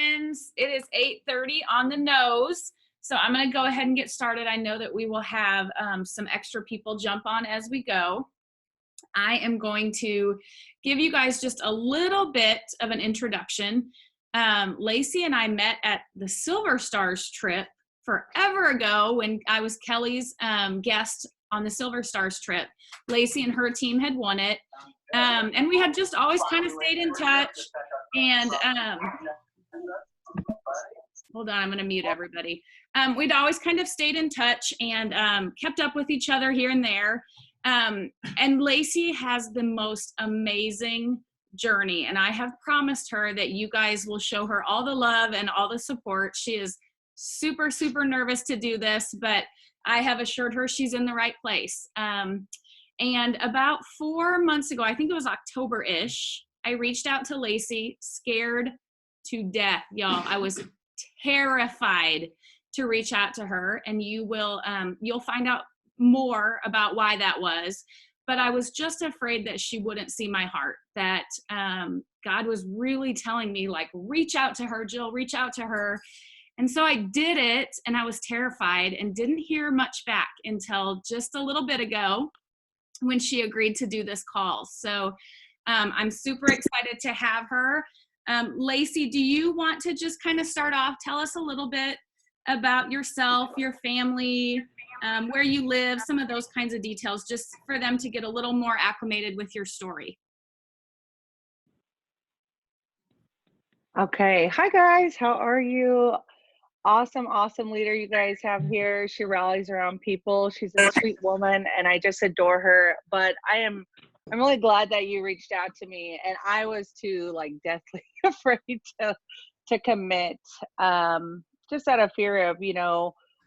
friends. It is 8:30 on the nose. So I'm going to go ahead and get started. I know that we will have some extra people jump on as we go. I am going to give you guys just a little bit of an introduction. Lacy and I met at the Silver Stars trip forever ago when I was Kelly's guest on the Silver Stars trip. Lacy and her team had won it. And we had just always kind of stayed in touch. And hold on, I'm going to mute everybody. We'd always kind of stayed in touch and kept up with each other here and there. And Lacy has the most amazing journey, and I have promised her that you guys will show her all the love and all the support. She is super, super nervous to do this, but I have assured her she's in the right place. And about 4 months ago, I think it was October-ish, I reached out to Lacy, scared to death, y'all. I was terrified to reach out to her, and you'll find out more about why that was. But I was just afraid that she wouldn't see my heart, that God was really telling me, like, reach out to her, Jill, reach out to her. And so I did it, and I was terrified and didn't hear much back until just a little bit ago when she agreed to do this call. So I'm super excited to have her. Lacy, do you want to just kind of start off? Tell us a little bit about yourself, your family, where you live, some of those kinds of details, just for them to get a little more acclimated with your story. Okay. Hi, guys. How are you? Awesome leader you guys have here. She rallies around people. She's a sweet woman, and I just adore her. But I'm really glad that you reached out to me, and I was too, like, deathly afraid to commit, just out of fear of,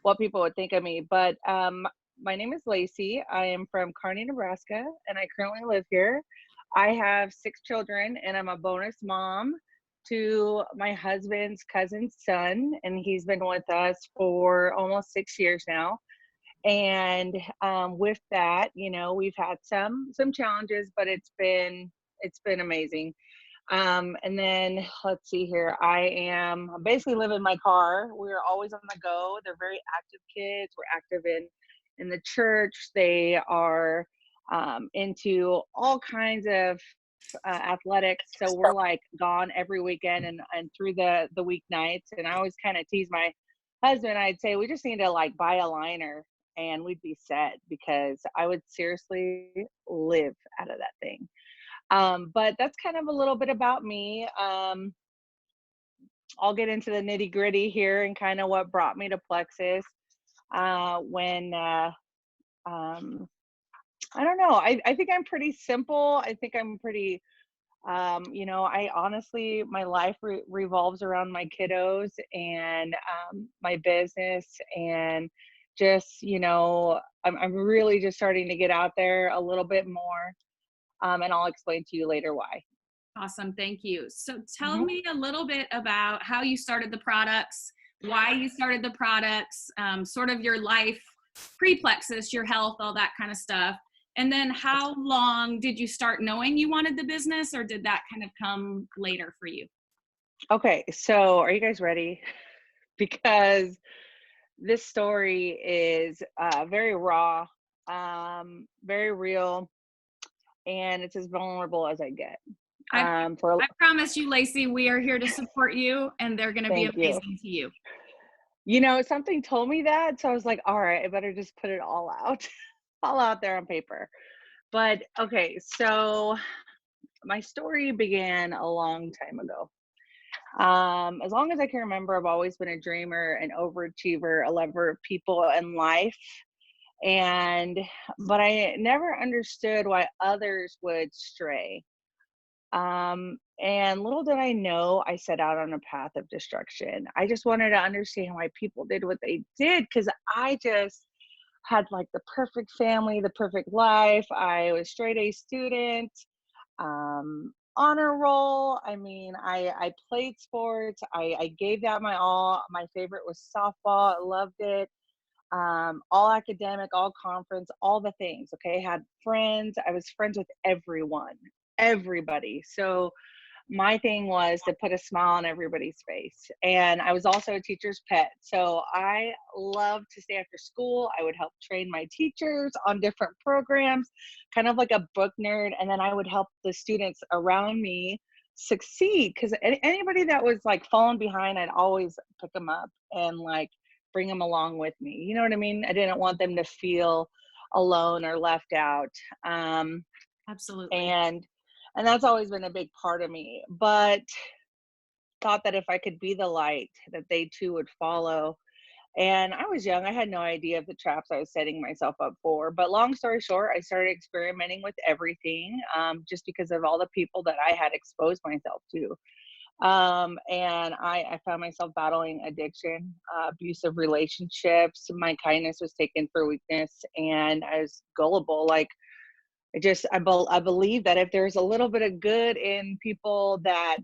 what people would think of me. But my name is Lacy. I am from Kearney, Nebraska, and I currently live here. I have 6 children, and I'm a bonus mom to my husband's cousin's son, and he's been with us for almost 6 years now. And with that, we've had some challenges, but it's been amazing. And then let's see here. I basically live in my car. We're always on the go. They're very active kids. We're active in the church. They are into all kinds of athletics. So we're like gone every weekend and through the weeknights. And I always kind of tease my husband. I'd say we just need to, like, buy a liner and we'd be set, because I would seriously live out of that thing. But that's kind of a little bit about me. I'll get into the nitty gritty here and kind of what brought me to Plexus. I don't know. I think I'm pretty simple. I think I'm pretty, I honestly, my life revolves around my kiddos and my business, and just, I'm really just starting to get out there a little bit more. And I'll explain to you later why. Awesome. Thank you. So tell me a little bit about how you started the products, why you started the products, sort of your life pre-Plexus, your health, all that kind of stuff. And then how long did you start knowing you wanted the business, or did that kind of come later for you? Okay. So are you guys ready? Because this story is very raw, very real, and it's as vulnerable as I get. I promise you, Lacy, we are here to support you, and they're going to be amazing to you. Something told me that, so I was like, all right, I better just put it all out, all out there on paper. But okay, so my story began a long time ago. As long as I can remember, I've always been a dreamer, an overachiever, a lover of people and life. But I never understood why others would stray. And little did I know, I set out on a path of destruction. I just wanted to understand why people did what they did, because I just had, like, the perfect family, the perfect life. I was straight A student, honor roll. I mean, I played sports. I gave that my all. My favorite was softball. I loved it. All academic, all conference, all the things. Okay. I had friends. I was friends with everybody. So my thing was to put a smile on everybody's face. And I was also a teacher's pet. So I loved to stay after school. I would help train my teachers on different programs, kind of like a book nerd. And then I would help the students around me succeed, because anybody that was like falling behind, I'd always pick them up and like bring them along with me. You know what I mean? I didn't want them to feel alone or left out. Um, Absolutely. and that's always been a big part of me, but thought that if I could be the light, that they too would follow. And I was young, I had no idea of the traps I was setting myself up for. But long story short, I started experimenting with everything, just because of all the people that I had exposed myself to. And I found myself battling addiction, abusive relationships. My kindness was taken for weakness, and I was gullible. Like, I believe that if there's a little bit of good in people, that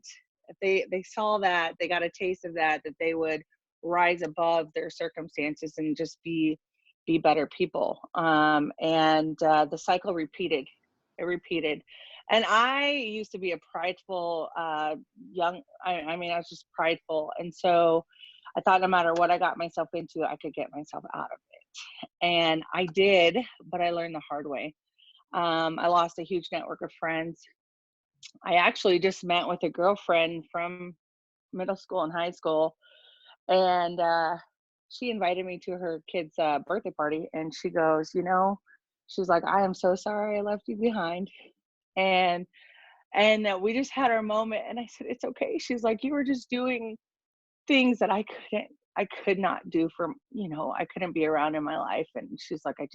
if they saw that, they got a taste of that, that they would rise above their circumstances and just be better people. And the cycle repeated. It repeated. And I used to be a prideful young. I mean, I was just prideful, and so I thought no matter what I got myself into, I could get myself out of it. And I did, but I learned the hard way. I lost a huge network of friends. I actually just met with a girlfriend from middle school and high school, and she invited me to her kid's birthday party. And she goes, she's like, "I am so sorry I left you behind." And we just had our moment. And I said, "It's okay." She's like, "You were just doing things that I could not do for, I couldn't be around in my life." And she's like, I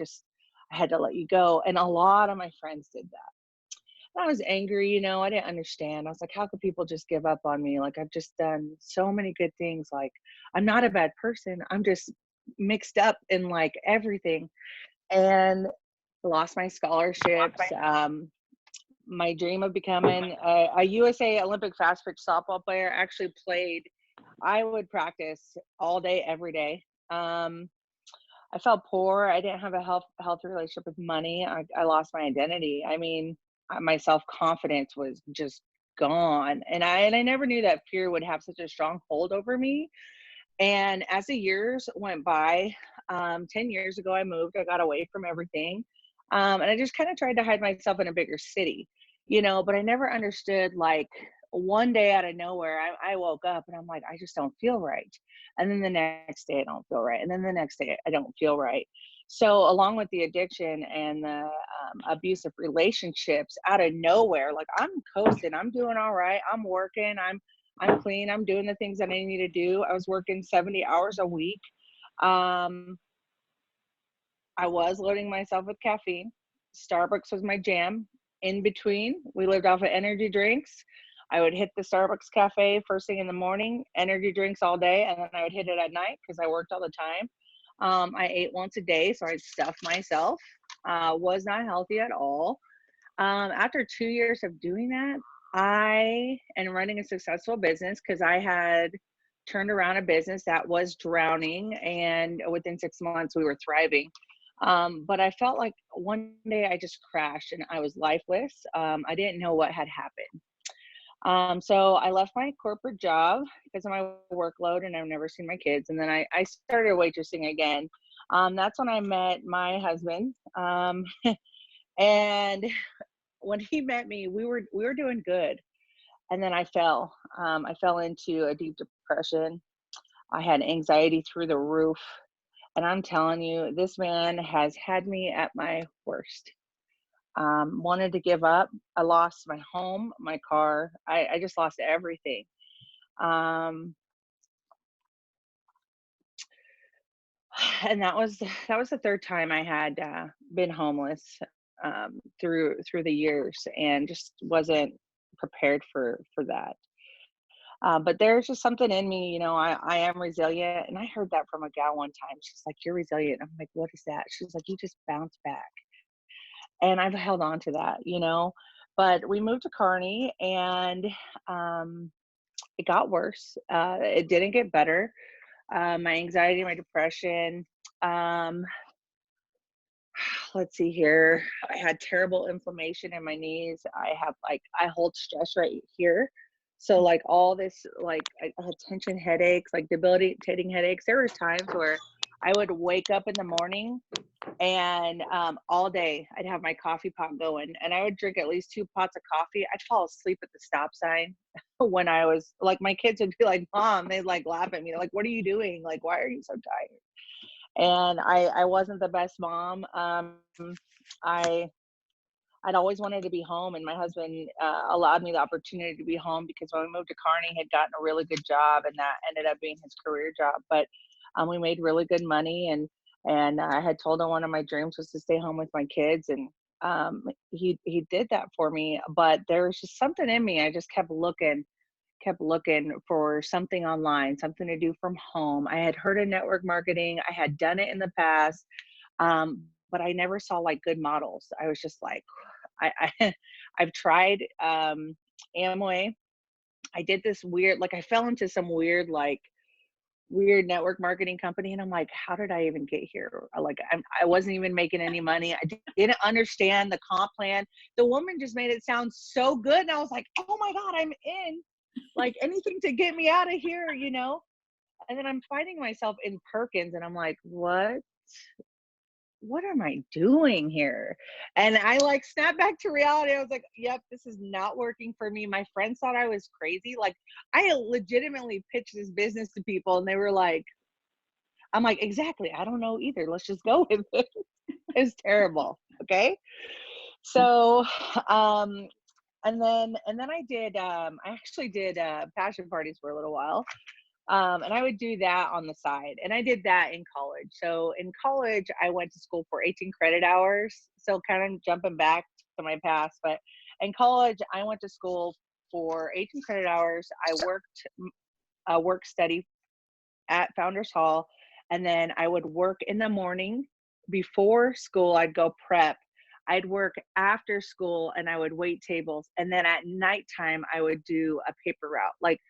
had to let you go." And a lot of my friends did that. I was angry, I didn't understand. I was like, how could people just give up on me? Like, I've just done so many good things. Like, I'm not a bad person. I'm just mixed up in like everything. And lost my scholarships. My dream of becoming a USA Olympic fast pitch softball player actually played. I would practice all day, every day. I felt poor. I didn't have a healthy relationship with money. I lost my identity. I mean, my self confidence was just gone, and I never knew that fear would have such a strong hold over me. And as the years went by, 10 years ago, I moved. I got away from everything. And I just kind of tried to hide myself in a bigger city, but I never understood, like, one day out of nowhere, I woke up and I'm like, I just don't feel right. And then the next day, I don't feel right. And then the next day, I don't feel right. So, along with the addiction and the abusive relationships, out of nowhere, like, I'm coasting, I'm doing all right, I'm working, I'm clean. I'm doing the things that I need to do. I was working 70 hours a week. Um, I was loading myself with caffeine. Starbucks was my jam. In between, we lived off of energy drinks. I would hit the Starbucks cafe first thing in the morning, energy drinks all day, and then I would hit it at night because I worked all the time. I ate once a day, so I'd stuff myself. Was not healthy at all. After 2 years of doing that, I and running a successful business, because I had turned around a business that was drowning, and within 6 months we were thriving. But I felt like one day I just crashed and I was lifeless. I didn't know what had happened. So I left my corporate job because of my workload, and I've never seen my kids. And then I started waitressing again. That's when I met my husband. And when he met me, we were doing good, and then I fell. I fell into a deep depression. I had anxiety through the roof, and I'm telling you, this man has had me at my worst. Wanted to give up. I lost my home, my car. I just lost everything. Um, and that was the third time I had been homeless, through the years, and just wasn't prepared for that. But there's just something in me, I am resilient. And I heard that from a gal one time. She's like, "You're resilient." I'm like, "What is that?" She's like, "You just bounce back." And I've held on to that. But we moved to Kearney, and um, it got worse. It didn't get better. My anxiety, my depression. Um, let's see here. I had terrible inflammation in my knees. I hold stress right here. So like all this, like I had tension headaches, like debilitating headaches. There was times where I would wake up in the morning and all day I'd have my coffee pot going, and I would drink at least 2 pots of coffee. I'd fall asleep at the stop sign when I was like, my kids would be like, "Mom," they'd like laugh at me, like, "What are you doing? Like, why are you so tired?" And I wasn't the best mom. I I'd always wanted to be home, and my husband allowed me the opportunity to be home because when we moved to Kearney, he had gotten a really good job, and that ended up being his career job. But we made really good money, and I had told him one of my dreams was to stay home with my kids, and he did that for me. But there was just something in me. I just kept looking for something online, something to do from home. I had heard of network marketing. I had done it in the past, but I never saw like good models. I was just like, I've tried Amway. I did this weird, like I fell into some weird, like weird network marketing company, and I'm like, how did I even get here? Like I wasn't even making any money. I didn't understand the comp plan. The woman just made it sound so good, and I was like, oh my god, I'm in. Like anything to get me out of here, you know? And then I'm finding myself in Perkins, and I'm like, what am I doing here? And I like snapped back to reality. I was like, yep, this is not working for me. My friends thought I was crazy. Like I legitimately pitched this business to people, and they were like, I'm like, exactly. I don't know either. Let's just go with it. It's terrible. Okay. So, um, and then I actually did passion parties for a little while. And I would do that on the side. And I did that in college. So in college, I went to school for 18 credit hours. So kind of jumping back to my past, but in college, I went to school for 18 credit hours. I worked work study at Founders Hall, and then I would work in the morning before school. I'd go prep. I'd work after school, and I would wait tables. And then at nighttime, I would do a paper route. Like,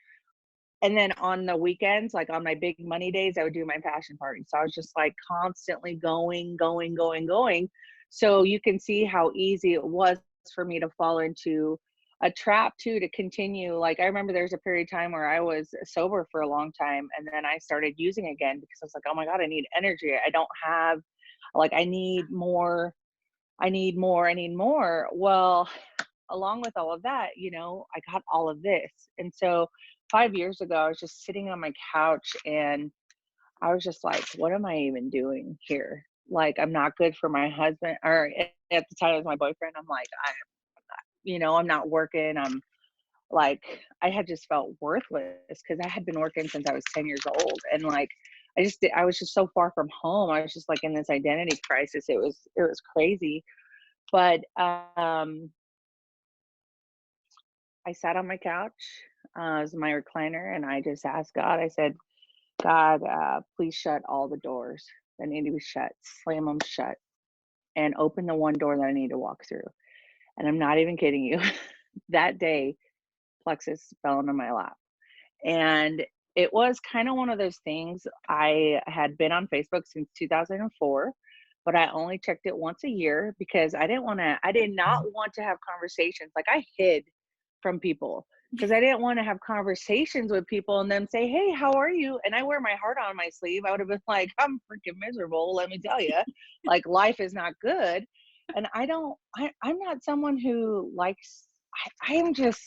and then on the weekends, like on my big money days, I would do my passion party. So I was just like constantly going, going, going, going. So you can see how easy it was for me to fall into a trap too, to continue. Like I remember there's a period of time where I was sober for a long time, and then I started using again because I was like, oh my God, I need energy. I don't have, like, I need more, I need more, I need more. Well, along with all of that, you know, I got all of this. And so 5 years ago, I was just sitting on my couch, and I was just like, what am I even doing here? Like, I'm not good for my husband, or at the time it was my boyfriend. I'm like, I'm not working. I'm like, I had just felt worthless because I had been working since I was 10 years old. And like, I was just so far from home. I was just like in this identity crisis. It was crazy. But I sat on my couch, it was my recliner, and I just asked God. I said, God, please shut all the doors that need to be shut, slam them shut, and open the one door that I need to walk through. And I'm not even kidding you. That day, Plexus fell into my lap. And it was kind of one of those things. I had been on Facebook since 2004, but I only checked it once a year because I did not want to have conversations. Like I hid from people because I didn't want to have conversations with people and then say, hey, how are you? And I wear my heart on my sleeve. I would have been like, I'm freaking miserable. Let me tell you, like life is not good. And I'm not someone who likes, I am just,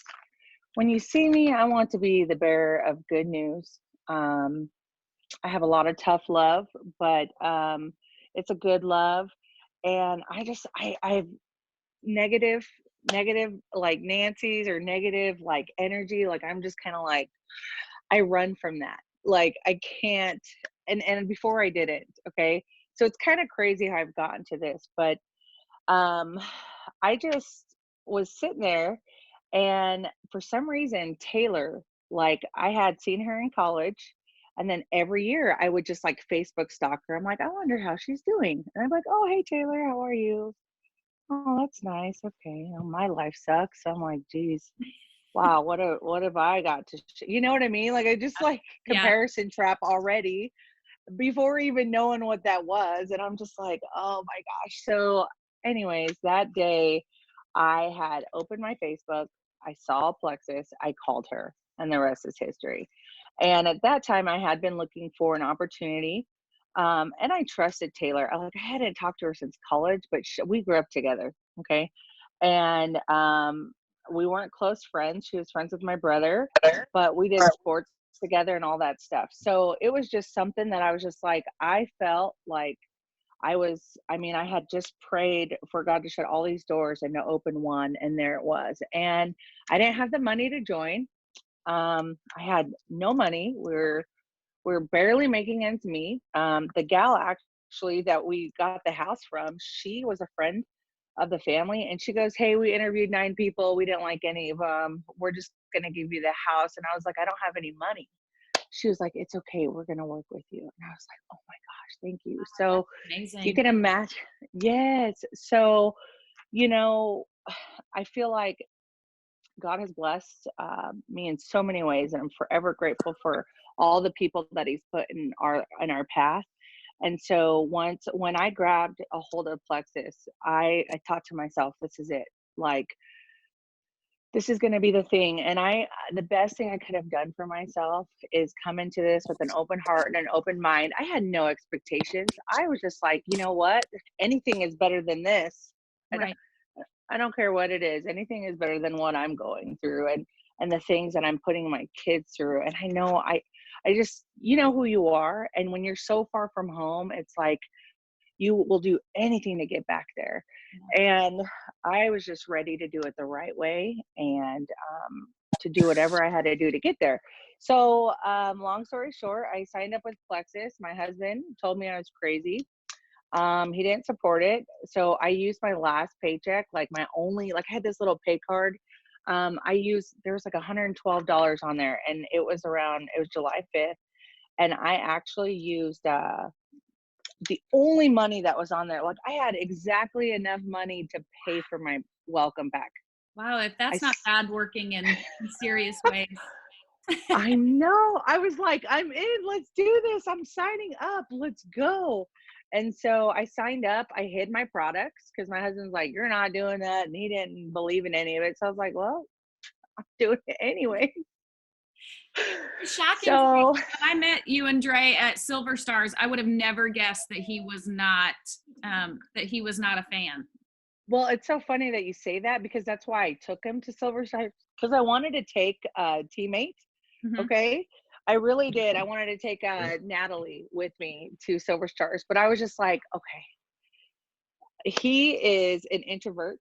when you see me, I want to be the bearer of good news. I have a lot of tough love, but it's a good love. And I have negative, negative like Nancy's or negative like energy. Like I'm just kind of like, I run from that. Like I can't, and before I did it, okay. So it's kind of crazy how I've gotten to this, but um, I just was sitting there, and for some reason, Taylor, like I had seen her in college, and then every year I would just like Facebook stalk her. I'm like, I wonder how she's doing. And I'm like, oh, hey, Taylor, how are you? Oh, that's nice. Okay. Oh, my life sucks. I'm like, geez, wow, what have I got to, you know what I mean? Like, I just like Yeah. comparison trap already before even knowing what that was. And I'm just like, oh my gosh. So, anyways, that day I had opened my Facebook. I saw Plexus, I called her, and the rest is history. And at that time, I had been looking for an opportunity. And I trusted Taylor. I hadn't talked to her since college, but we grew up together. Okay. And we weren't close friends. She was friends with my brother, but we did sports together and all that stuff. So it was just something that I was just like, I felt like I had just prayed for God to shut all these doors and to open one, and there it was. And I didn't have the money to join. I had no money. We're barely making ends meet. The gal actually that we got the house from, she was a friend of the family, and she goes, "Hey, we interviewed 9 people. We didn't like any of them. We're just gonna give you the house." And I was like, "I don't have any money." She was like, "It's okay. We're gonna work with you." And I was like, "Oh my gosh, thank you." So you Amazing. can imagine, yes. So I feel like God has blessed me in so many ways, and I'm forever grateful for all the people that He's put in our path. And so when I grabbed a hold of Plexus, I thought to myself, "This is it. Like, this is going to be the thing." And the best thing I could have done for myself is come into this with an open heart and an open mind. I had no expectations. I was just like, you know what? Anything is better than this. Right. I don't care what it is. Anything is better than what I'm going through, and the things that I'm putting my kids through. And I know I just, you know who you are. And when you're so far from home, it's like you will do anything to get back there. And I was just ready to do it the right way, and to do whatever I had to do to get there. So, long story short, I signed up with Plexus. My husband told me I was crazy. He didn't support it. So I used my last paycheck, like my only, like I had this little pay card. There was like $112 on there, and it was July 5th. And I actually used, the only money that was on there. Like I had exactly enough money to pay for my welcome back. Wow, if I, that's not s- bad working in serious ways. I know. I was like, "I'm in. Let's do this. I'm signing up. Let's go." And so I signed up. I hid my products because my husband's like, "You're not doing that." And he didn't believe in any of it. So I was like, "Well, I'm doing it anyway." It's shocking to me. So, When I met you and Dre at Silver Stars, I would have never guessed that he was not a fan. well, it's so funny that you say that because that's why I took him to Silverside, because I wanted to take a teammate. Hmm. Okay. I really did. I wanted to take Natalie with me to Silver Stars, but I was just like, okay, he is an introvert,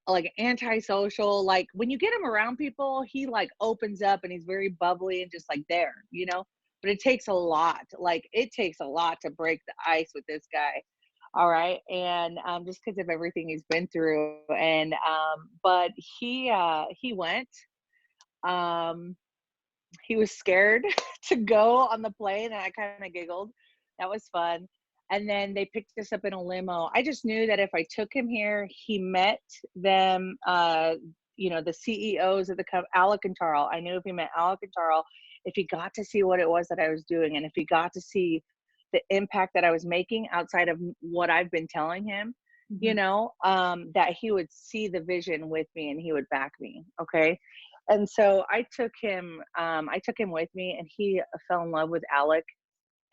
like antisocial. Like when you get him around people, he like opens up and he's very bubbly and just like there. But it takes a lot. Like it takes a lot to break the ice with this guy. All right. And just because of everything he's been through. And but he went. Um he was scared to go on the plane, and I kind of giggled. That was fun. And then they picked us up in a limo. I just knew that if I took him here, he met them, the CEOs of the company, Alec and Tarl. I knew if he met Alec and Tarl, if he got to see what it was that I was doing, and if he got to see the impact that I was making outside of what I've been telling him, Hmm. that he would see the vision with me and he would back me. Okay. And so I took him with me, and he fell in love with Alec.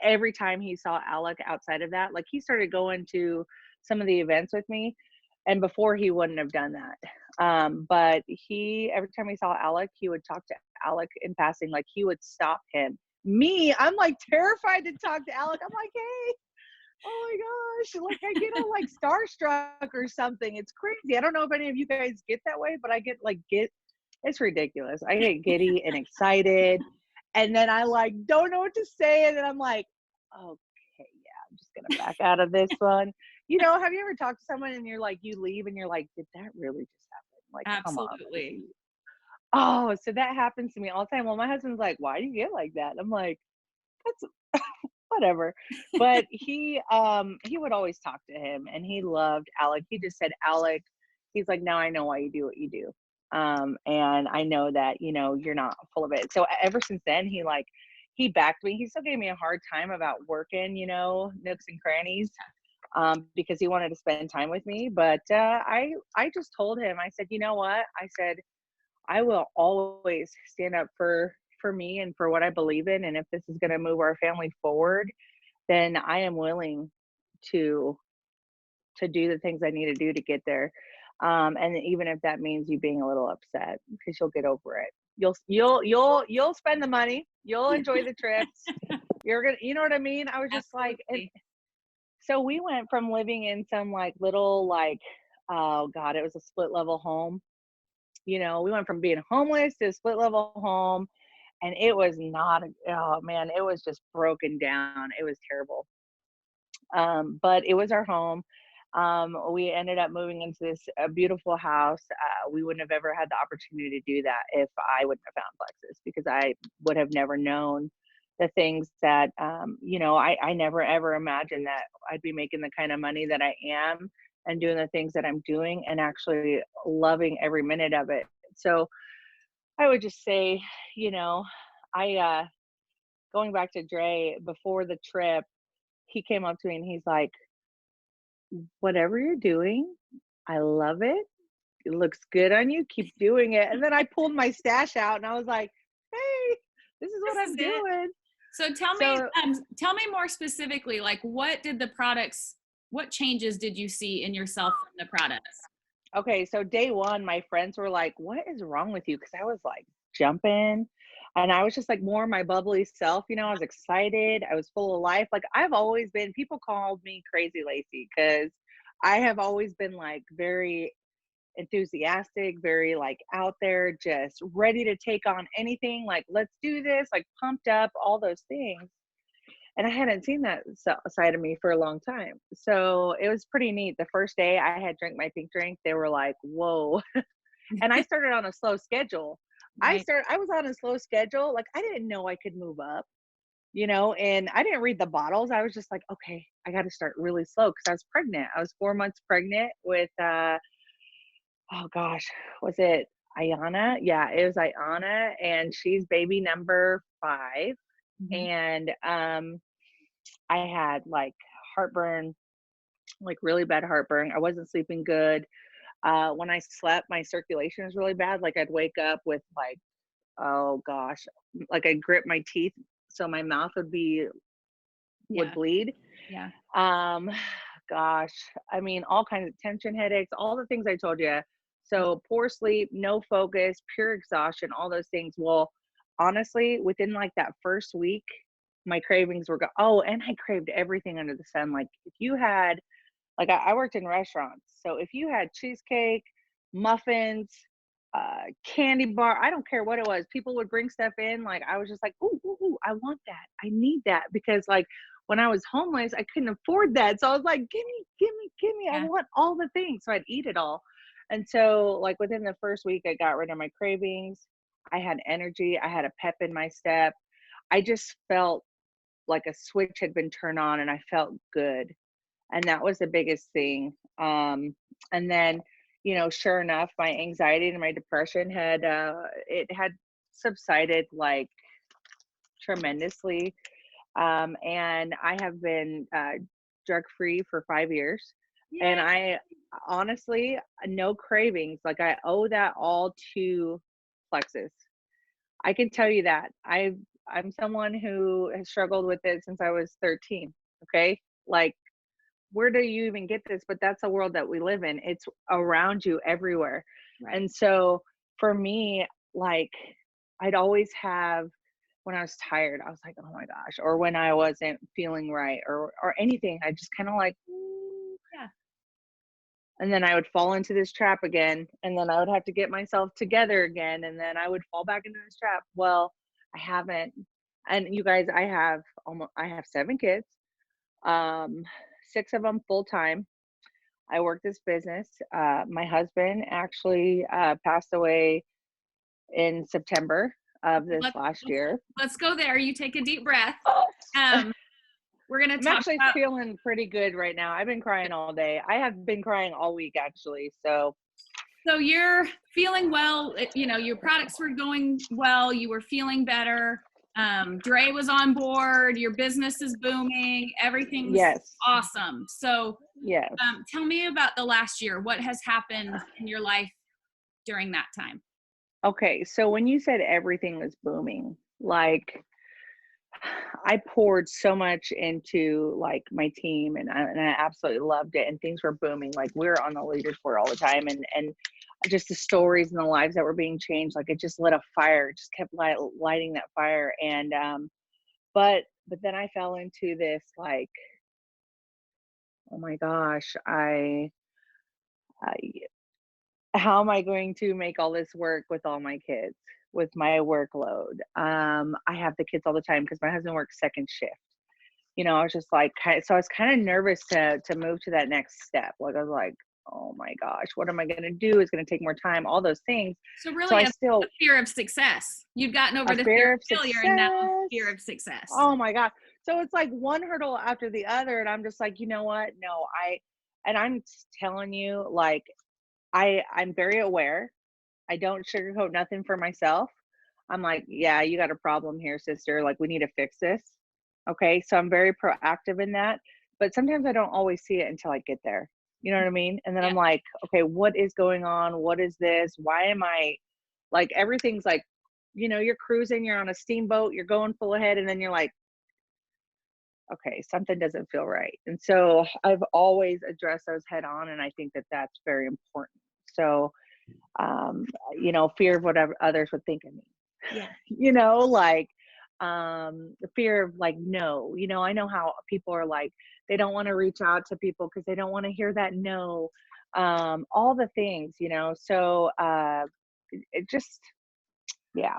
Every time he saw Alec outside of that, like he started going to some of the events with me, and before he wouldn't have done that. But every time he saw Alec, he would talk to Alec in passing, like he would stop him. Me, I'm like terrified to talk to Alec. I'm like, "Hey, oh my gosh," like I get all like starstruck or something. It's crazy. I don't know if any of you guys get that way, but I get it's ridiculous. I get giddy and excited, and then I like don't know what to say, and then I'm like, "Okay, yeah, I'm just gonna back out of this one." Have you ever talked to someone and you're like, you leave and you're like, "Did that really just happen?" Like, come on, Absolutely. Lacy. Oh, so that happens to me all the time. Well, my husband's like, "Why do you get like that?" I'm like, "That's whatever." But he would always talk to him, and he loved Alec. He just said, "Alec," he's like, "Now I know why you do what you do. And I know that, you're not full of it." So ever since then, he backed me. He still gave me a hard time about working, nooks and crannies, because he wanted to spend time with me. But I just told him, I said, "You know what?" I said, I will always stand up for me and for what I believe in. And if this is going to move our family forward, then I am willing to do the things I need to do to get there. And even if that means you being a little upset, because you'll get over it. You'll spend the money. You'll enjoy the trips. You're gonna, you know what I mean? I was just like, and Absolutely. so we went from living in some like little like, oh God, it was a split level home. You know, we went from being homeless to a split level home, and it was not. Oh man, it was just broken down. It was terrible. But it was our home. We ended up moving into this beautiful house. We wouldn't have ever had the opportunity to do that if I wouldn't have found Plexus, because I would have never known the things that, I never ever imagined that I'd be making the kind of money that I am and doing the things that I'm doing and actually loving every minute of it. So I would just say, you know, going back to Dre before the trip, he came up to me and he's like, whatever you're doing, I love it. It looks good on you. Keep doing it. And then I pulled my stash out and I was like, hey, this is what This is I'm it. doing. So So, tell me more specifically, like what changes did you see in yourself from the products? okay. So day one, my friends were like, what is wrong with you? Cause I was like jumping and I was just like more my bubbly self. You know, I was excited. I was full of life. Like I've always been, people called me crazy Lacy because I have always been like very enthusiastic, very like out there, just ready to take on anything, like let's do this, like pumped up, all those things. And I hadn't seen that side of me for a long time. So it was pretty neat. The first day I had drank my pink drink, they were like, whoa. And I started on a slow schedule. Right. I was on a slow schedule. Like I didn't know I could move up, you know, and I didn't read the bottles. I was just like, okay, I got to start really slow because I was pregnant. I was 4 months pregnant with oh gosh, was it Ayana? Yeah, it was Ayana, and she's baby number 5. Mhm. And I had like heartburn, like really bad heartburn. I wasn't sleeping good. When I slept, my circulation was really bad. Like I'd wake up with like, oh gosh, like I'd grip my teeth so my mouth would Yeah. bleed. Yeah. Um, gosh, I mean, all kinds of tension headaches, all the things I told you. So poor sleep, no focus, pure exhaustion, all those things. Well, honestly, within like that first week, my cravings were oh, and I craved everything under the sun. Like if you had, like I worked in restaurants, so if you had cheesecake, muffins, candy bar, I don't care what it was, people would bring stuff in. Like I was just like, ooh, ooh, ooh, I want that, I need that, because like when I was homeless, I couldn't afford that. So I was like, give me, I Yeah. want all the things. So I'd eat it all. And so like within the first week, I got rid of my cravings. I had energy. I had a pep in my step. I just felt like a switch had been turned on and I felt good. And that was the biggest thing. And then, you know, sure enough, my anxiety and my depression it had subsided like tremendously. And I have been drug free for 5 years. And Yay. I honestly, no cravings. Like I owe that all to Plexus. I can tell you that. I'm someone who has struggled with it since I was 13. Okay. Like, where do you even get this? But that's a world that we live in. It's around you everywhere. Right. And so for me, like, I'd always have, when I was tired, I was like, oh my gosh, or when I wasn't feeling right, or anything, I just kind of like, Yeah. and then I would fall into this trap again, and then I would have to get myself together again, and then I would fall back into this trap. Well, I haven't. And you guys, I have 7 kids, um 6 of them full time. I work this business. My husband actually passed away in September of this Let's last let's year. let's go there. You take a deep breath. Oh. Um, we're gonna I'm talk actually about. feeling pretty good right now. I've been crying all day. I have been crying all week actually. So So you're feeling well. You know, your products were going well. You were feeling better. Dre was on board. Your business is booming. Everything's yes, awesome. So yes. tell me about the last year. What has happened in your life during that time? Okay, so when you said everything was booming, like I poured so much into like my team and I absolutely loved it and things were booming. Like we were on the leaders board all the time and just the stories and the lives that were being changed, like it just lit a fire, it just kept lighting that fire. And but then I fell into this like, oh my gosh, I how am I going to make all this work with all my kids, with my workload? I have the kids all the time because my husband works second shift. I was just like, so I was kind of nervous to move to that next step. Like I was like, oh my gosh, what am I going to do? It's going to take more time, all those things. So So really I a still, fear of success. You've gotten over a the fear fear of of failure and now a success. fear of success. Oh my God. So it's like one hurdle after the other. And I'm just like, you know what? No, and I'm telling you, like, I'm very aware. I don't sugarcoat nothing for myself. I'm like, yeah, you got a problem here, sister. Like, we need to fix this. Okay. So I'm very proactive in that. But sometimes I don't always see it until I get there. You know what I mean? And then Yeah. I'm like, okay, what is going on? What is this? Why am I like everything's like, you're cruising, you're on a steamboat, you're going full ahead, and then you're like, okay, something doesn't feel right. And so I've always addressed those head on. And I think that that's very important. So, um, fear of whatever others would think of me. Yeah. Like the fear of like no, I know how people are like they don't want to reach out to people because they don't want to hear that no, all the things, so it just, yeah.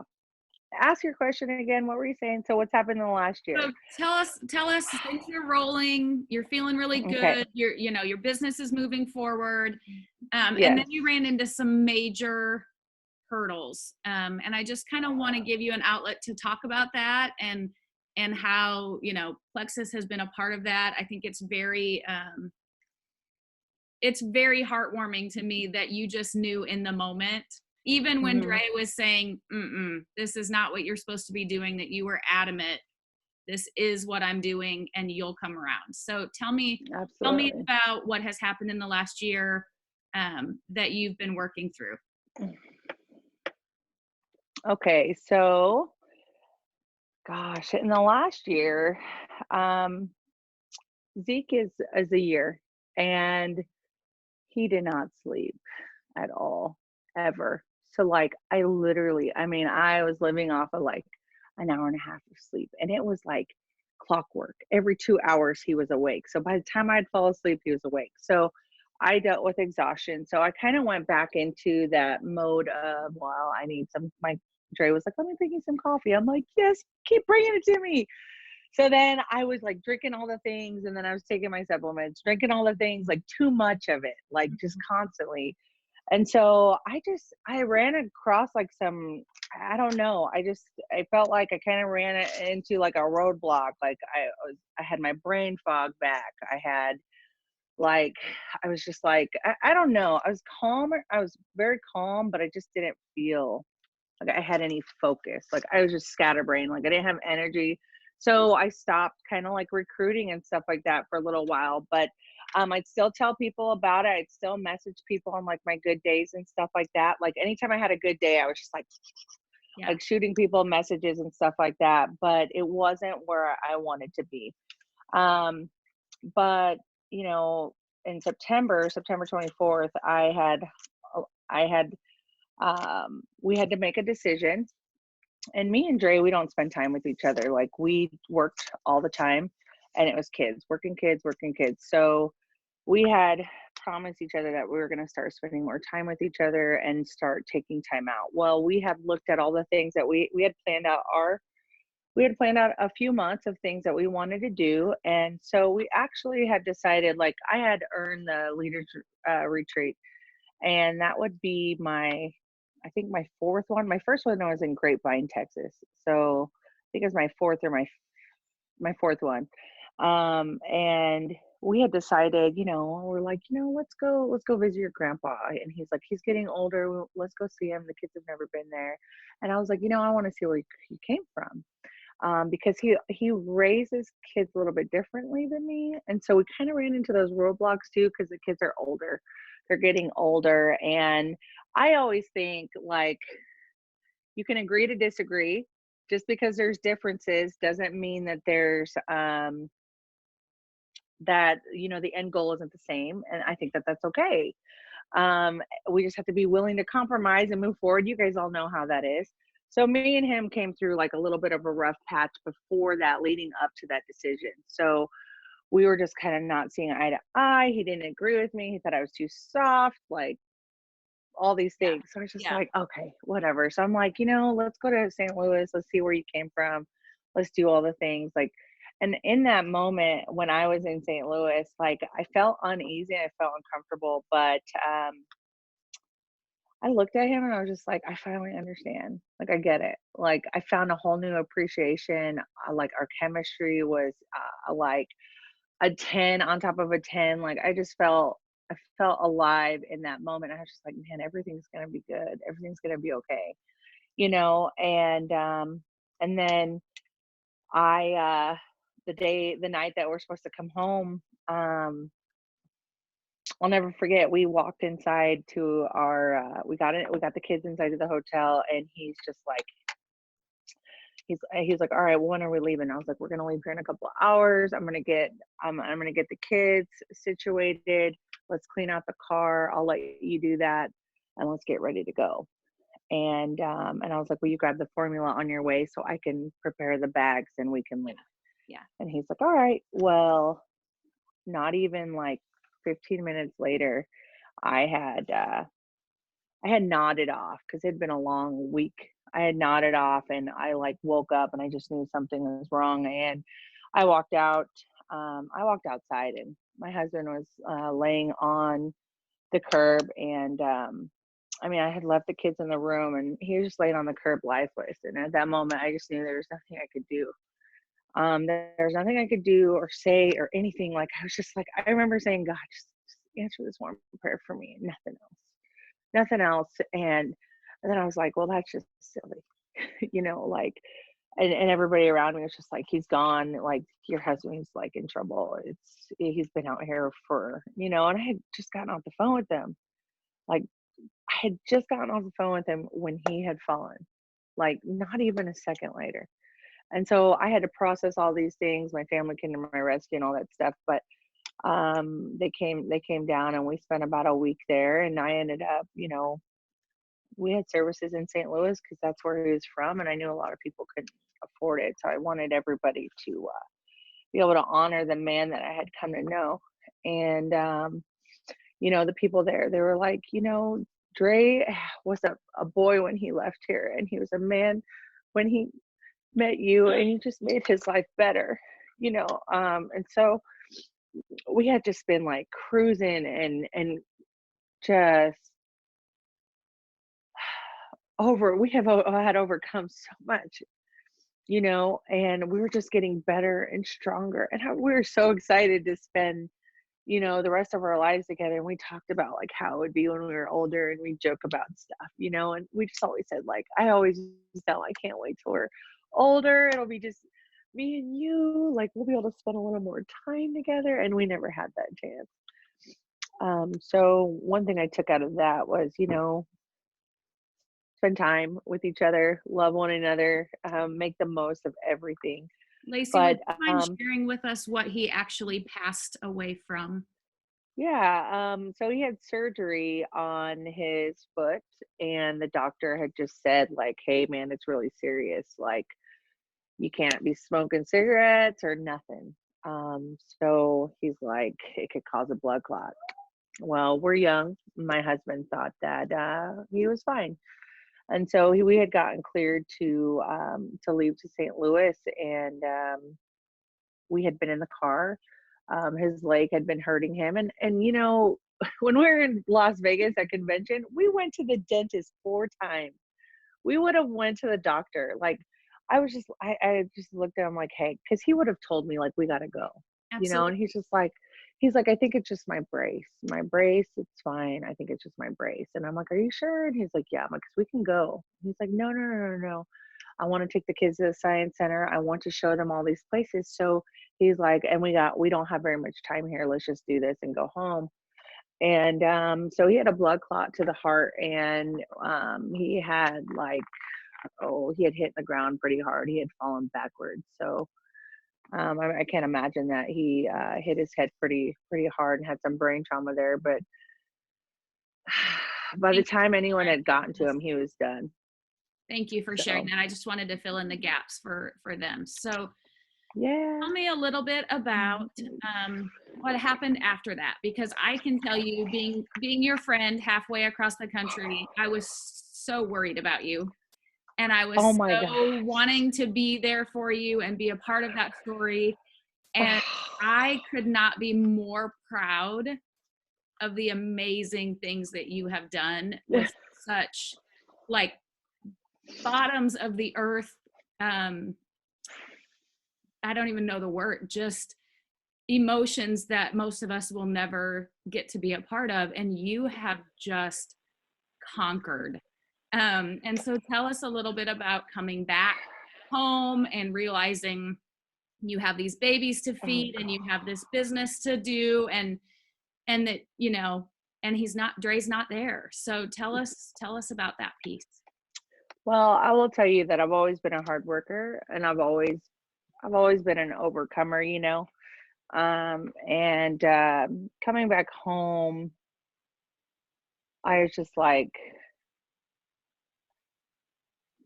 Ask your question again. What were you saying? So what's happened in the last So year? tell us things are rolling, you're feeling really Okay. good, your business is moving forward. And then Yes. you ran into some major hurdles. And I just kind of want to give you an outlet to talk about that and how, Plexus has been a part of that. I think it's very heartwarming to me that you just knew in the moment, even when Hmm. Dre was saying, this is not what you're supposed to be doing, that you were adamant, this is what I'm doing and you'll come around. So tell me Absolutely. about what has happened in the last year, that you've been working through. Okay. So, gosh, in the last year, um, Zeke is a year, and he did not sleep at all, ever. So, like, I was living off of like an hour and a half of sleep, and it was like clockwork. Every 2 hours, he was awake. So, by the time I'd fall asleep, he was awake. So, I dealt with exhaustion. So, I kind of went back into that mode of, well, I need some. My Dre was like, let me bring you some coffee. I'm like, yes, keep bringing it to me. So then I was like drinking all the things, and then I was taking my supplements, drinking all the things, like too much of it, like just constantly. And so I ran across like I don't know. I felt like I kind of ran it into like a roadblock. Like I had my brain fog back. Like, I was just like, I don't know. I was calm. I was very calm, but I just didn't feel like I had any focus. Like I was just scatterbrained. Like I didn't have energy. So I stopped kind of like recruiting and stuff like that for a little while. But I'd still tell people about it. I'd still message people on like my good days and stuff like that. Like anytime I had a good day, I was just Yeah. like shooting people messages and stuff like that. But it wasn't where I wanted to be. Um, but you know, in September 24th, I had we had to make a decision. And me and Dre, we don't spend time with each other. Like we worked all the time, and it was kids, working kids, working kids. So we had promised each other that we were going to start spending more time with each other and start taking time out. Well, we have looked at all the things that we had planned out we had planned out a few months of things that we wanted to do. And so we actually had decided, like I had earned the leaders retreat, and that would be I think my fourth one. My first one was in Grapevine, Texas. So I think it was my fourth or my fourth one. And we had decided, we're like, let's go visit your grandpa. And he's like, he's getting older. Let's go see him. The kids have never been there. And I was like, I want to see where he came from. Because he raises kids a little bit differently than me. And so we kind of ran into those roadblocks too, because the kids are older. They're getting older. And I always think like you can agree to disagree. Just because there's differences doesn't mean that there's that the end goal isn't the same, and I think that that's okay. We just have to be willing to compromise and move forward. You guys all know how that is. So me and him came through like a little bit of a rough patch before that, leading up to that decision. So we were just kind of not seeing eye to eye. He didn't agree with me. He thought I was too soft, like all these Yeah. things. So I was just Yeah. like, okay, whatever. So I'm like, let's go to St. Louis. Let's see where you came from. Let's do all the things. Like, and in that moment when I was in St. Louis, like I felt uneasy, I felt uncomfortable, but I looked at him and I was just like, I finally understand. Like, I get it. Like, I found a whole new appreciation. Like, our chemistry was like a 10 on top of a 10. Like, I felt alive in that moment. I was just like, man, everything's going to be good. Everything's going to be okay, and then the night that we're supposed to come home, I'll never forget. We walked inside to we got it. We got the kids inside of the hotel, and he's like, all right, well, when are we leaving? I was like, we're gonna leave here in a couple of hours. I'm gonna get the kids situated. Let's clean out the car. I'll let you do that, and let's get ready to go. And I was like, will you grab the formula on your way so I can prepare the bags and we can leave? Yeah. And he's like, all right. Well, not even like 15 minutes later, I had nodded off because it had been a long week. I had nodded off and I like woke up and I just knew something was wrong. And I walked out. I walked outside and my husband was laying on the curb. And I mean, I had left the kids in the room and he was just laying on the curb lifeless. And at that moment, I just knew there was nothing I could do. There's nothing I could do or say or anything. Like, I was just like, I remember saying, God, just answer this one prayer for me and nothing else. Nothing else. And then I was like, well, that's just silly, like, and everybody around me was just like, he's gone. Like, your husband's like in trouble. He's been out here and I had just gotten off the phone with them. Like, I had just gotten off the phone with him when he had fallen, like not even a second later. And so I had to process all these things. My family came to my rescue and all that stuff. But they came down and we spent about a week there. And I ended up, we had services in St. Louis because that's where he was from. And I knew a lot of people couldn't afford it. So I wanted everybody to be able to honor the man that I had come to know. And, the people there, they were like, Dre was a boy when he left here, and he was a man when he met you, and you just made his life better, and so we had just been like cruising and just had overcome so much, and we were just getting better and stronger, and we were so excited to spend the rest of our lives together. And we talked about like how it would be when we were older, and we joke about stuff, and we just always said, like, I always tell, I can't wait till we're older. It'll be just me and you, like we'll be able to spend a little more time together, and we never had that chance. So one thing I took out of that was, spend time with each other, love one another, make the most of everything. Lacy, would But you mind sharing with us what he actually passed away from? yeah, so he had surgery on his foot, and the doctor had just said, like, hey, man, it's really serious. Like, you can't be smoking cigarettes or nothing. So he's like, it could cause a blood clot. Well, we're young. My husband thought that he was fine. And so we had gotten cleared to leave to St. Louis, and we had been in the car. His leg had been hurting him, and when we were in Las Vegas at convention, we went to the dentist 4 times. We would have went to the doctor. Like, I just looked at him like, hey, because he would have told me like, we gotta go, Absolutely. and he's like, I think it's just my brace. My brace, it's fine. I think it's just my brace. And I'm like, are you sure? And he's like, yeah. I'm like, 'cause we can go. He's like, no, no, no, no, no. I want to take the kids to the science center. I want to show them all these places. So he's like, and we don't have very much time here. Let's just do this and go home. And so he had a blood clot to the heart, and he had like he had hit the ground pretty hard. He had fallen backwards. So I can't imagine that he hit his head pretty hard and had some brain trauma there. But by the Thank you time for anyone sharing had gotten to this. him, he was done. Thank you for sharing So that. I just wanted to fill in the gaps for them. So yeah. tell me a little bit about what happened after that, because I can tell you, being your friend halfway across the country, I was so worried about you, and I Oh was my so gosh. wanting to be there for you and be a part of that story. And I could not be more proud of the amazing things that you have done with such, like, bottoms of the earth, um I don't even know the word, just emotions that most of us will never get to be a part of, and you have just conquered. And so tell us a little bit about coming back home and realizing you have these babies to Oh feed and you god. have this business to do, and that, and Dre's not there. So tell us about that piece. Well, I will tell you that I've always been a hard worker, and I've always been an overcomer, you know. And coming back home, I was just like,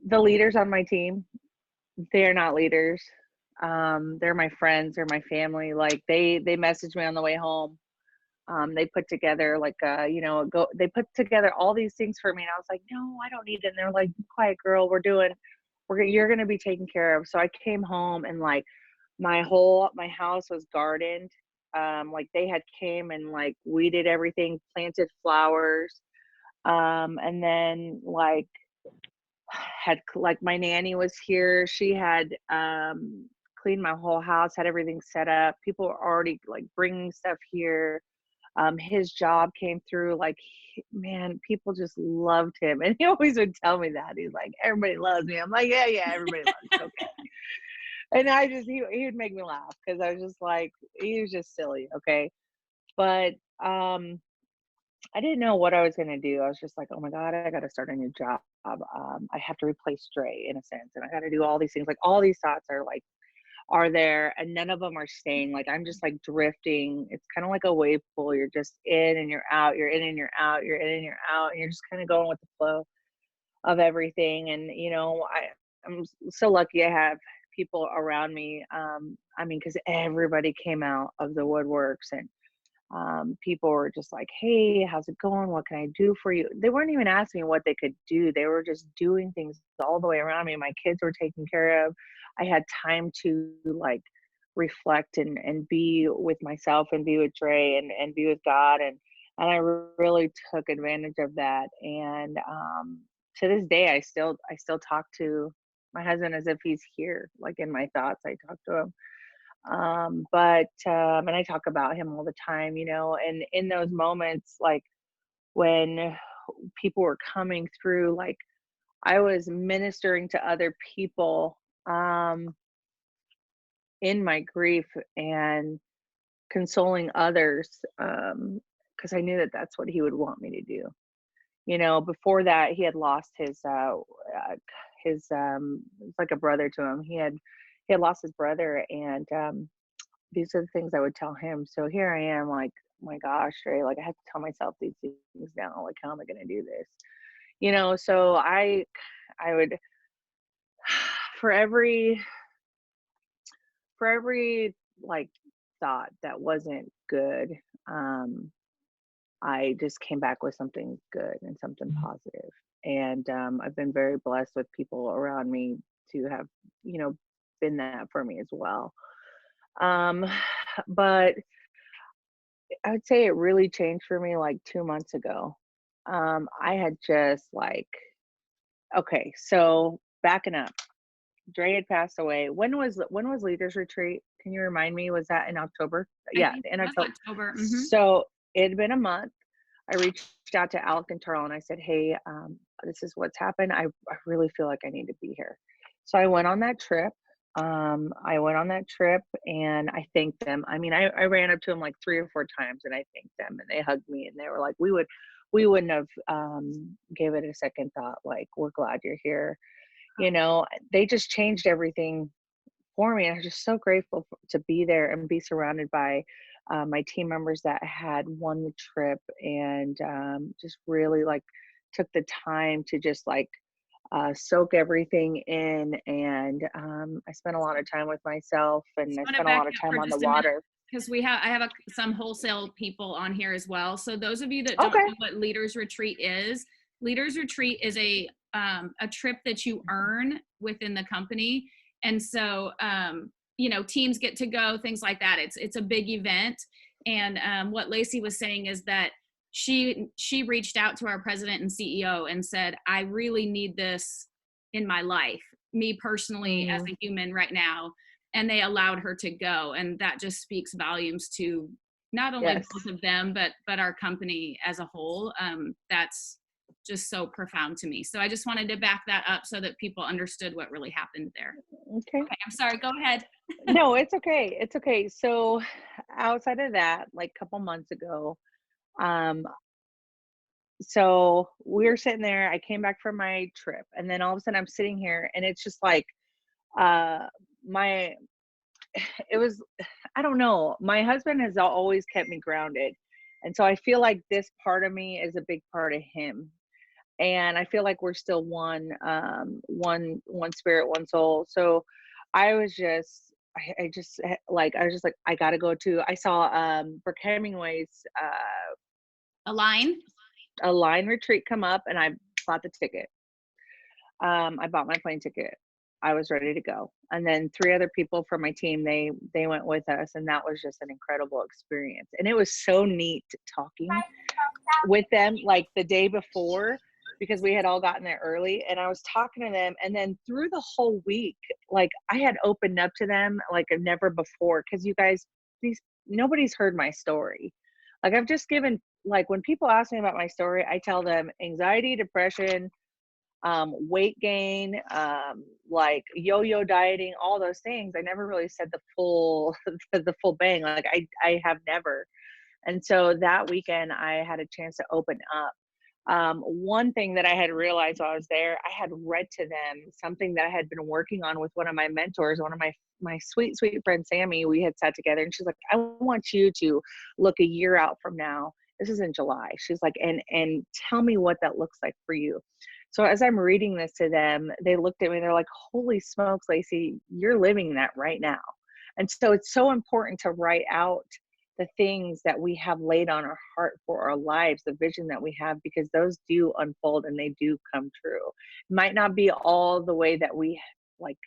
the leaders on my team, they're not leaders. They're my friends, they're my family. Like they messaged me on the way home. They put together like they put together all these things for me, and I was like, no, I don't need it. And they're like, quiet girl, you're gonna be taken care of. So I came home, and like my house was gardened. Like they had came and like weeded everything, planted flowers. And then like had like my nanny was here. She had cleaned my whole house, had everything set up. People were already like bringing stuff here. His job came through. Like, man, people just loved him, and he always would tell me that he's like, everybody loves me. I'm like, yeah, yeah, everybody loves me. Okay. And he would make me laugh because I was just like, he was just silly. Okay. But I didn't know what I was gonna do. I was just like, oh my God, I gotta start a new job. I have to replace Dre in a sense, and I gotta do all these things. Like all these thoughts are there, and none of them are staying. Like I'm just like drifting. It's kind of like a wave pool. You're just in and you're out, you're in and you're out, you're in and you're out, and you're just kind of going with the flow of everything. And I'm so lucky I have people around me. I mean, because everybody came out of the woodworks, and people were just like, hey, how's it going, what can I do for you? They weren't even asking me what they could do. They were just doing things all the way around me. My kids were taken care of. I had time to like reflect and be with myself and be with Dre and be with God, and I really took advantage of that. And to this day I still talk to my husband as if he's here, like in my thoughts I talk to him. And I talk about him all the time, and in those moments, like when people were coming through, like I was ministering to other people um in my grief and consoling others, because I knew that that's what he would want me to do. Before that, he had lost it's like a brother to him. He had lost his brother, and these are the things I would tell him. So here I am, like, oh my gosh, Ray, like I have to tell myself these things now. Like, how am I going to do this? So I would, for every, like thought that wasn't good, um, I just came back with something good and something positive. And I've been very blessed with people around me to have, you know, been that for me as well. Um, but I would say it really changed for me like 2 months ago. I had just like, okay, so backing up, Dre had passed away. When was Leaders Retreat? Can you remind me? Was that in October? I Yeah, think in it was October. October. So it had been a month. I reached out to Alec and Turl and I said, hey, this is what's happened. I really feel like I need to be here. So I went on that trip. And I thanked them. I mean, I ran up to them like 3 or 4 times and I thanked them and they hugged me and they were like, we wouldn't have gave it a second thought. Like, we're glad you're here. you know, they just changed everything for me. And I'm just so grateful to be there and be surrounded by my team members that had won the trip and just really like took the time to just like soak everything in. And I spent a lot of time with myself and So I I'm gonna spent a back lot of up time for on the just a minute water. because I have some wholesale people on here as well. So those of you that don't Okay. know what Leaders Retreat is, Leaders Retreat is a trip that you earn within the company, and so you know, teams get to go, things like that. It's a big event, and what Lacy was saying is that she reached out to our president and CEO and said, I really need this in my life, me personally as Mm, a human right now, and they allowed her to go, and that just speaks volumes to not only yes. both of them but our company as a whole. That's just so profound to me, so I just wanted to back that up so that people understood what really happened there. Okay. Okay, I'm sorry, go ahead. No, it's okay. It's okay. So outside of that, like a couple months ago, um, so we're sitting there. I came back from my trip, and then all of a sudden I'm sitting here, and it's just like uh my it was I don't know. My husband has always kept me grounded. And so I feel like this part of me is a big part of him. And I feel like we're still one spirit, one soul. So I was just I just like I was just like I gotta go to I saw Brooke Hemingway's A line. a line retreat come up and I bought the ticket. I bought my plane ticket. I was ready to go. And then three other people from my team, they went with us, and that was just an incredible experience. And it was so neat talking with them like the day before because we had all gotten there early and I was talking to them, and then through the whole week like I had opened up to them like never before because you guys these nobody's heard my story. Like I've just given like when people ask me about my story, I tell them anxiety, depression, weight gain, like yo-yo dieting, all those things. I never really said the full the full bang. Like I have never. And so that weekend I had a chance to open up. One thing that I had realized while I was there, I had read to them something that I had been working on with one of my mentors, one of my sweet, sweet friend Sammy. We had sat together and she's like, I want you to look a year out from now. This is in July. She's like, and tell me what that looks like for you. So as I'm reading this to them, they looked at me and they're like, holy smokes, Lacy, you're living that right now. And so it's so important to write out the things that we have laid on our heart for our lives, the vision that we have, because those do unfold and they do come true. Might not be all the way that we like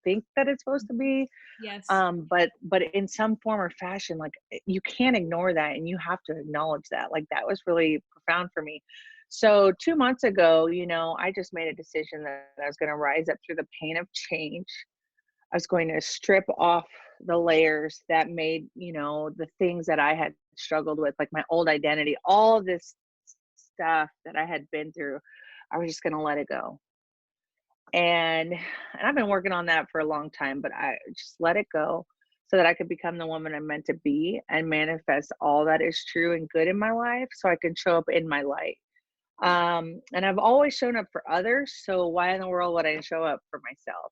think that it's supposed to be, Yes. but in some form or fashion, like you can't ignore that and you have to acknowledge that. Like that was really profound for me. So 2 months ago, you know, I just made a decision that I was going to rise up through the pain of change. I was going to strip off the layers that made, you know, the things that I had struggled with, like my old identity, all of this stuff that I had been through. I was just going to let it go. And I've been working on that for a long time, but I just let it go so that I could become the woman I'm meant to be and manifest all that is true and good in my life so I can show up in my light. And I've always shown up for others, so why in the world would I show up for myself?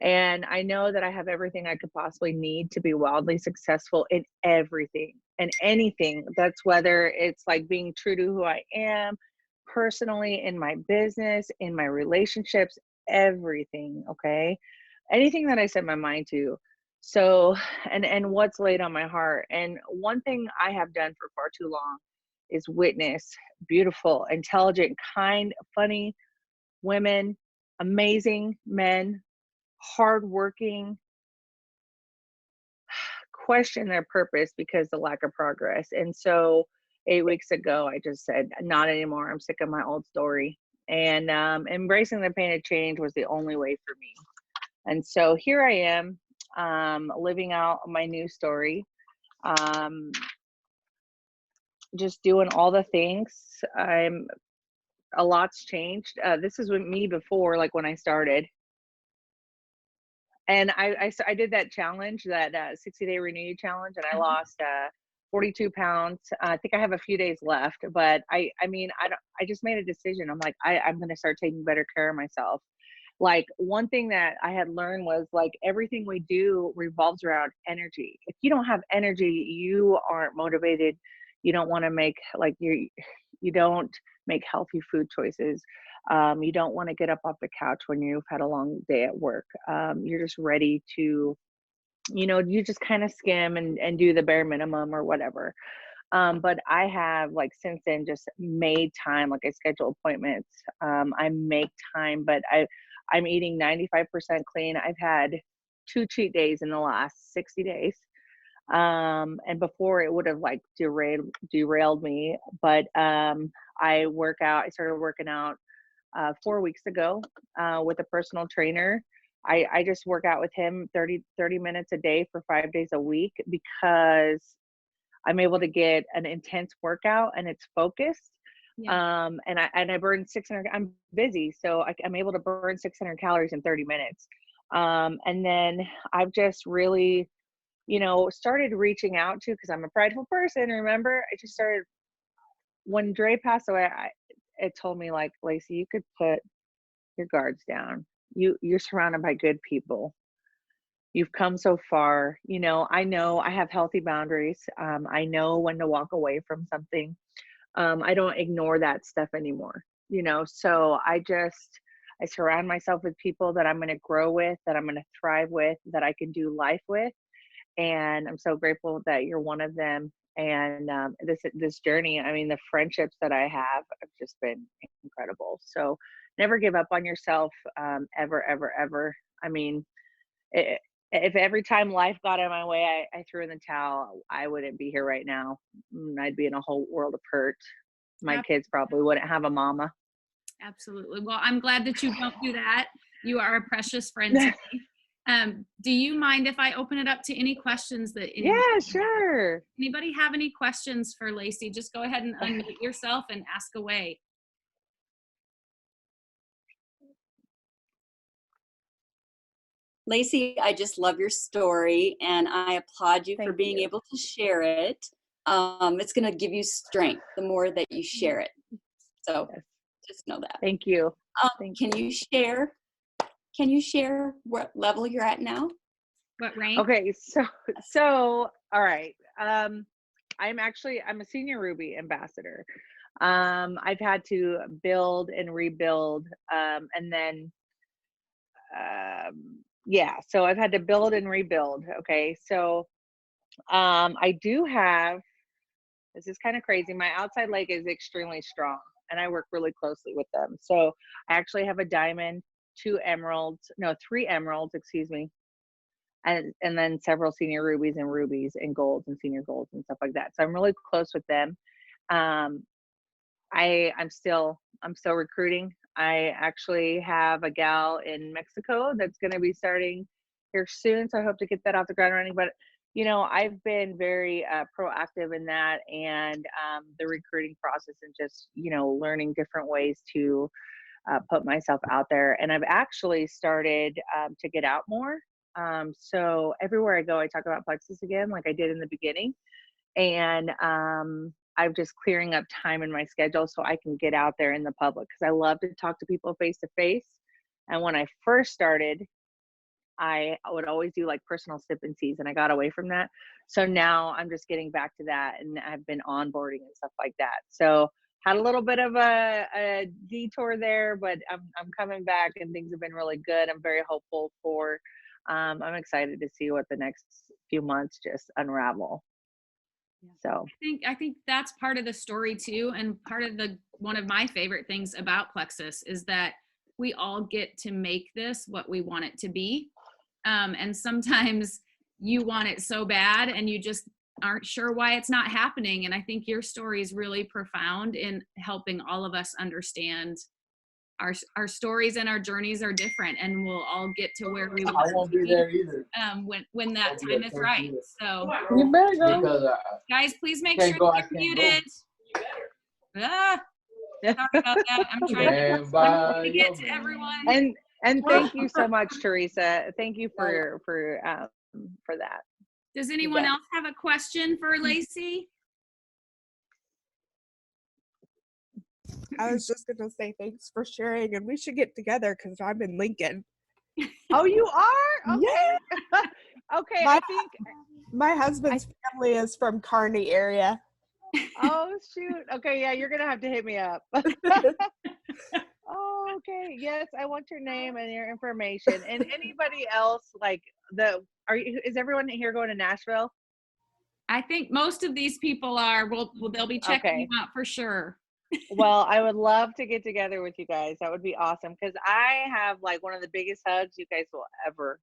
And I know that I have everything I could possibly need to be wildly successful in everything and anything. That's whether it's like being true to who I am personally, in my business, in my relationships, everything. Okay. Anything that I set my mind to. So, and what's laid on my heart. And one thing I have done for far too long is witness beautiful, intelligent, kind, funny women, amazing men, hardworking, question their purpose because the lack of progress. And so 8 weeks ago, I just said, not anymore. I'm sick of my old story. And embracing the pain of change was the only way for me. And so here I am, living out my new story, um, just doing all the things. I'm a lot's changed. This is with me before, like when I started. And I did that challenge, that 60-day renew challenge, and I lost 42 pounds. I think I have a few days left, but I mean, I just made a decision. I'm like, I'm going to start taking better care of myself. like one thing that I had learned was like everything we do revolves around energy. If you don't have energy, you aren't motivated. You don't want to make like you don't make healthy food choices. You don't want to get up off the couch when you've had a long day at work. You're just ready to, you just kind of skim and do the bare minimum or whatever. But I have like since then just made time, like I schedule appointments. I make time, but I'm eating 95% clean. I've had 2 cheat days in the last 60 days. And before it would have like derailed me, but I started working out 4 weeks ago with a personal trainer. I just work out with him 30 minutes a day for 5 days a week because I'm able to get an intense workout and it's focused. Yeah. And I burn 600. I'm busy, so I'm able to burn 600 calories in 30 minutes. And then I've just really, started reaching out to, because I'm a prideful person. Remember, I just started when Dre passed away. It told me like, Lacy, you could put your guards down. You're surrounded by good people. You've come so far. I know I have healthy boundaries. I know when to walk away from something. I don't ignore that stuff anymore. So I surround myself with people that I'm going to grow with, that I'm going to thrive with, that I can do life with. And I'm so grateful that you're one of them. And this journey, I mean, the friendships that I have just been incredible. So never give up on yourself, ever, ever, ever. I mean, if every time life got in my way, I threw in the towel, I wouldn't be here right now. I'd be in a whole world of hurt. My kids probably wouldn't have a mama. Absolutely. Well, I'm glad that you don't do that. You are a precious friend to me. Do you mind if I open it up to any questions that Yeah, sure. Anybody have any questions for Lacy? Just go ahead and unmute yourself and ask away. Lacy, I just love your story and I applaud you for being able to share it. It's going to give you strength the more that you share it. So just know that. Thank you. Can you share what level you're at now? What rank? Okay, so all right. I'm a senior Ruby ambassador. I've had to build and rebuild, and then so I've had to build and rebuild. Okay, so I do have, this is kind of crazy, my outside leg is extremely strong and I work really closely with them. So I actually have a diamond, 3 emeralds, excuse me, and then several senior rubies and golds and senior golds and stuff like that. So I'm really close with them. I'm still recruiting. I actually have a gal in Mexico that's going to be starting here soon, so I hope to get that off the ground running. But I've been very proactive in that, and the recruiting process, and just learning different ways to put myself out there. And I've actually started to get out more. So everywhere I go, I talk about plexus again, like I did in the beginning. And I'm just clearing up time in my schedule so I can get out there in the public, because I love to talk to people face to face. And when I first started, I would always do like personal sip and sees, and I got away from that. So now I'm just getting back to that, and I've been onboarding and stuff like that. So had a little bit of a detour there, but I'm coming back and things have been really good. I'm very hopeful for, I'm excited to see what the next few months just unravel. So I think that's part of the story too, and part of one of my favorite things about Plexus is that we all get to make this what we want it to be. And sometimes you want it so bad and you just aren't sure why it's not happening. And I think your story is really profound in helping all of us understand our stories and our journeys are different, and we'll all get to where we want. I won't be there either. When that time is right. So you better go. Because guys, please make sure you're muted. Sorry about that. I'm trying to get to everyone. And thank you so much, Teresa. Thank you for that. Does anyone else have a question for Lacy? I was just gonna say thanks for sharing, and we should get together because I'm in Lincoln. Oh, you are? Okay. Yeah. Okay, My- I think. My husband's family is from Kearney area. Oh shoot. Okay, yeah, you're gonna have to hit me up. Oh, okay. Yes, I want your name and your information. And anybody else like is everyone here going to Nashville? I think most of these people are. They'll be checking Okay. you out for sure. Well, I would love to get together with you guys. That would be awesome because I have like one of the biggest hugs you guys will ever.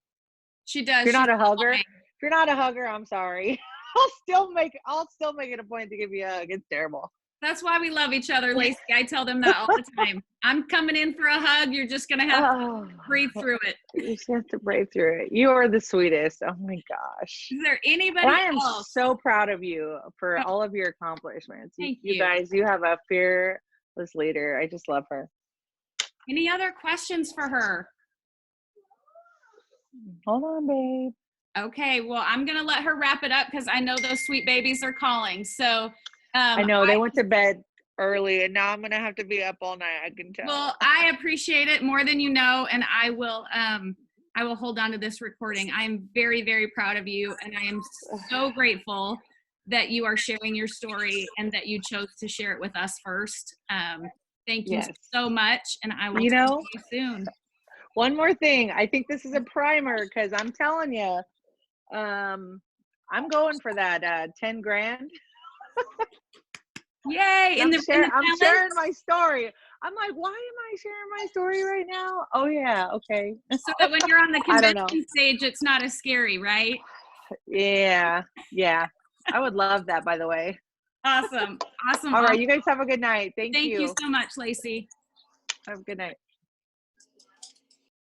She does. If you're not She's a hugger, lovely. if you're not a hugger, I'm sorry. I'll still make it a point to give you a hug. It's terrible. That's why we love each other, Lacy. I tell them that all the time. I'm coming in for a hug. You're just gonna have to breathe through it. You just have to breathe through it. You are the sweetest. Oh my gosh. Is there anybody And I am else? so proud of you for all of your accomplishments. Thank You you. guys, you have a fearless leader. I just love her. Any other questions for her? Hold on, babe. Okay, well, I'm gonna let her wrap it up because I know those sweet babies are calling. So I know they went to bed early and now I'm gonna have to be up all night. I can tell. well, I appreciate it more than you know, and I will hold on to this recording. I am very, very proud of you, and I am so grateful that you are sharing your story and that you chose to share it with us first. Thank you Yes. so much, and I will You talk know, to you soon. one more thing. I think this is a primer because I'm telling you, I'm going for that 10 grand. Yay! I'm the sharing challenge? my story. I'm like, why am I sharing my story right now? Oh yeah, okay. So that when you're on the I don't know. convention stage, it's not as scary, right? Yeah. I would love that, by the way. Awesome. All right, you guys have a good night. Thank Thank you you. so much, Lacy. Have a good night.